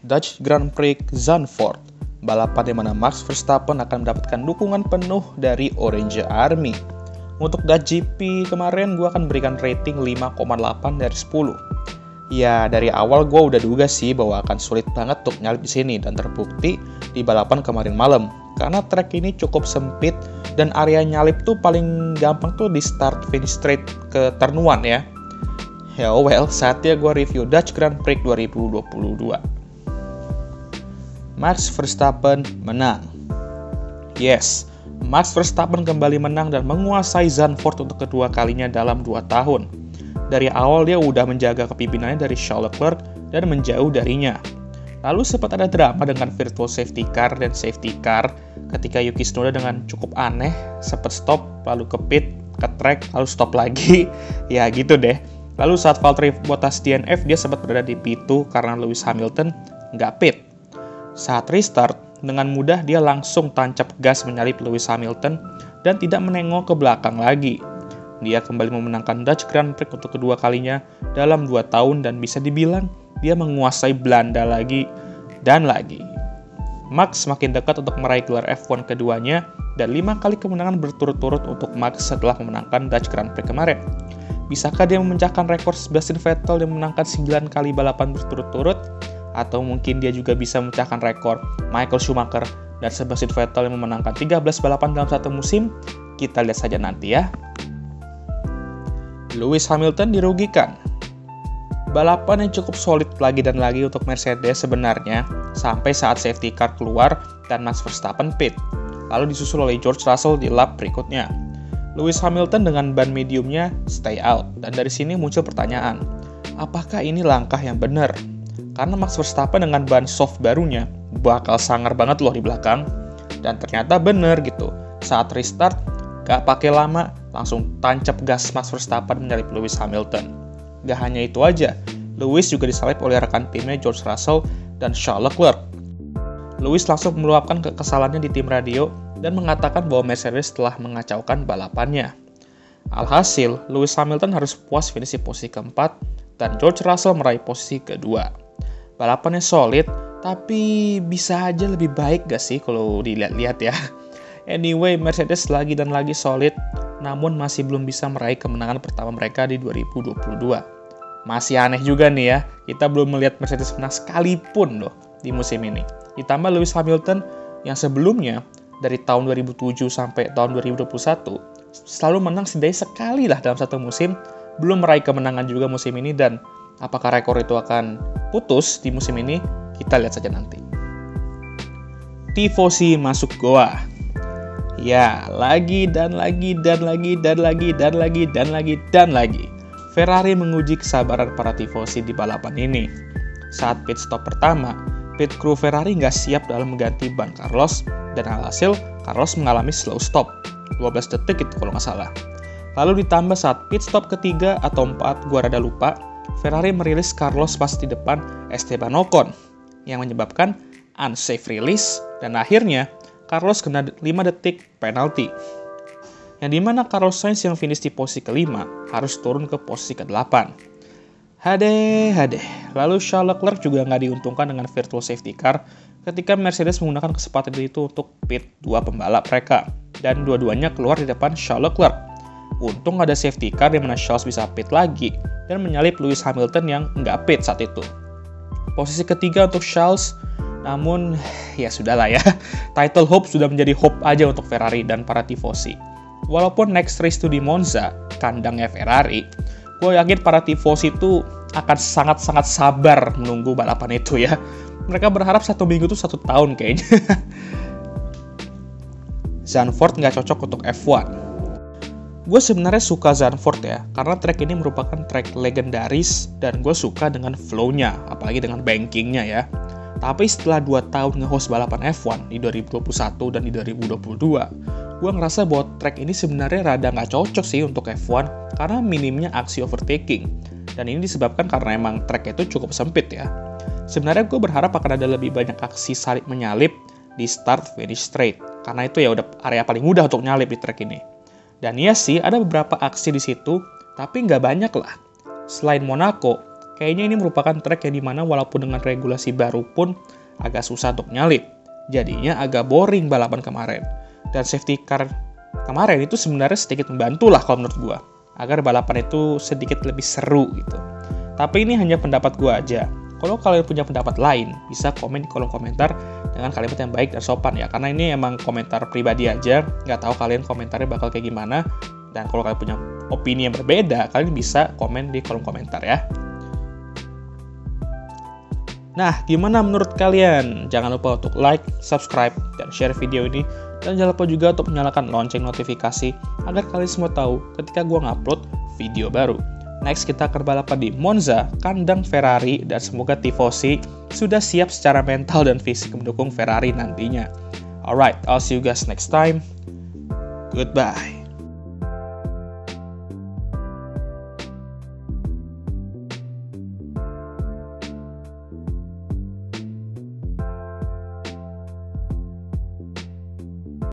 Dutch Grand Prix Zandvoort, balapan di mana Max Verstappen akan mendapatkan dukungan penuh dari Orange Army. Untuk Dutch GP kemarin gue akan berikan rating 5,8 dari 10. Ya, dari awal gue udah duga sih bahwa akan sulit banget untuk nyalip di sini, dan terbukti di balapan kemarin malam. Karena track ini cukup sempit dan area nyalip tuh paling gampang tuh di start finish straight ke turn 1 ya. Ya well, saatnya gue review Dutch Grand Prix 2022. Max Verstappen menang. Yes, Max Verstappen kembali menang dan menguasai Zandvoort untuk kedua kalinya dalam 2 tahun. Dari awal dia udah menjaga kepimpinannya dari Charles Leclerc dan menjauh darinya. Lalu sempat ada drama dengan virtual safety car dan safety car ketika Yuki Tsunoda dengan cukup aneh sempat stop, lalu ke pit, ke track, lalu stop lagi. Ya gitu deh. Lalu saat Valtteri Bottas DNF, dia sempat berada di P2 karena Lewis Hamilton nggak pit. Saat restart, dengan mudah dia langsung tancap gas menyalip Lewis Hamilton dan tidak menengok ke belakang lagi. Dia kembali memenangkan Dutch Grand Prix untuk kedua kalinya dalam 2 tahun dan bisa dibilang dia menguasai Belanda lagi dan lagi. Max semakin dekat untuk meraih gelar F1 keduanya dan 5 kali kemenangan berturut-turut untuk Max setelah memenangkan Dutch Grand Prix kemarin. Bisakah dia memecahkan rekor Sebastian Vettel yang memenangkan 9 kali balapan berturut-turut? Atau mungkin dia juga bisa memecahkan rekor Michael Schumacher dan Sebastian Vettel yang memenangkan 13 balapan dalam satu musim? Kita lihat saja nanti ya. Lewis Hamilton dirugikan. Balapan yang cukup solid lagi dan lagi untuk Mercedes sebenarnya sampai saat safety car keluar dan Max Verstappen pit. Lalu disusul oleh George Russell di lap berikutnya. Lewis Hamilton dengan ban mediumnya stay out, dan dari sini muncul pertanyaan, apakah ini langkah yang benar? Karena Max Verstappen dengan ban soft barunya bakal sangar banget loh di belakang, dan ternyata bener gitu. Saat restart, gak pakai lama, langsung tancap gas Max Verstappen menyalip Lewis Hamilton. Gak hanya itu aja, Lewis juga disalip oleh rekan timnya George Russell dan Charles Leclerc. Lewis langsung meluapkan kekesalannya di tim radio dan mengatakan bahwa Mercedes telah mengacaukan balapannya. Alhasil, Lewis Hamilton harus puas finish di posisi keempat dan George Russell meraih posisi kedua. Balapannya solid, tapi bisa aja lebih baik gak sih kalau dilihat-lihat ya. Anyway, Mercedes lagi dan lagi solid, namun masih belum bisa meraih kemenangan pertama mereka di 2022. Masih aneh juga nih ya, kita belum melihat Mercedes menang sekalipun loh di musim ini. Ditambah Lewis Hamilton yang sebelumnya dari tahun 2007 sampai tahun 2021 selalu menang setidaknya sekali lah dalam satu musim, belum meraih kemenangan juga musim ini, dan apakah rekor itu akan putus di musim ini? Kita lihat saja nanti. Tifosi masuk goa. Ya, lagi dan lagi dan lagi dan lagi dan lagi dan lagi dan lagi. Ferrari menguji kesabaran para tifosi di balapan ini. Saat pit stop pertama, pit crew Ferrari nggak siap dalam mengganti ban Carlos, dan alhasil Carlos mengalami slow stop. 12 detik itu kalau nggak salah. Lalu ditambah saat pit stop ketiga atau 4, gua rada lupa, Ferrari merilis Carlos pas di depan Esteban Ocon, yang menyebabkan unsafe release, dan akhirnya Carlos kena 5 detik penalti. Yang dimana Carlos Sainz yang finish di posisi kelima harus turun ke posisi ke-8. Hadeh. Lalu Charles Leclerc juga nggak diuntungkan dengan virtual safety car ketika Mercedes menggunakan kesempatan itu untuk pit 2 pembalap mereka. Dan dua-duanya keluar di depan Charles Leclerc. Untung ada safety car di mana Charles bisa pit lagi dan menyalip Lewis Hamilton yang nggak pit saat itu. Posisi ketiga untuk Charles, namun ya sudahlah ya, title hope sudah menjadi hope aja untuk Ferrari dan para tifosi. Walaupun next race itu di Monza, kandangnya Ferrari, gue yakin para tifosi itu akan sangat-sangat sabar menunggu balapan itu ya. Mereka berharap 1 minggu itu 1 tahun kayaknya. Zandvoort nggak cocok untuk F1. Gue sebenarnya suka Zandvoort ya, karena track ini merupakan track legendaris dan gue suka dengan flow-nya, apalagi dengan bankingnya ya. Tapi setelah 2 tahun nge-host balapan F1 di 2021 dan di 2022, gue ngerasa bahwa track ini sebenarnya rada nggak cocok sih untuk F1 karena minimnya aksi overtaking. Dan ini disebabkan karena emang track itu cukup sempit ya. Sebenarnya gue berharap akan ada lebih banyak aksi salip menyalip di start finish straight, karena itu ya udah area paling mudah untuk nyalip di track ini. Dan iya sih, ada beberapa aksi di situ, tapi nggak banyak lah. Selain Monaco, kayaknya ini merupakan track yang dimana walaupun dengan regulasi baru pun agak susah untuk nyalip. Jadinya agak boring balapan kemarin. Dan safety car kemarin itu sebenarnya sedikit membantu lah kalau menurut gue, agar balapan itu sedikit lebih seru gitu. Tapi ini hanya pendapat gue aja. Kalau kalian punya pendapat lain, bisa komen di kolom komentar dengan kalimat yang baik dan sopan ya. Karena ini emang komentar pribadi aja, nggak tahu kalian komentarnya bakal kayak gimana. Dan kalau kalian punya opini yang berbeda, kalian bisa komen di kolom komentar ya. Nah, gimana menurut kalian? Jangan lupa untuk like, subscribe, dan share video ini. Dan jangan lupa juga untuk menyalakan lonceng notifikasi agar kalian semua tahu ketika gue ngupload video baru. Next, kita akan balapan di Monza, kandang Ferrari, dan semoga Tifosi sudah siap secara mental dan fisik mendukung Ferrari nantinya. Alright, I'll see you guys next time. Goodbye.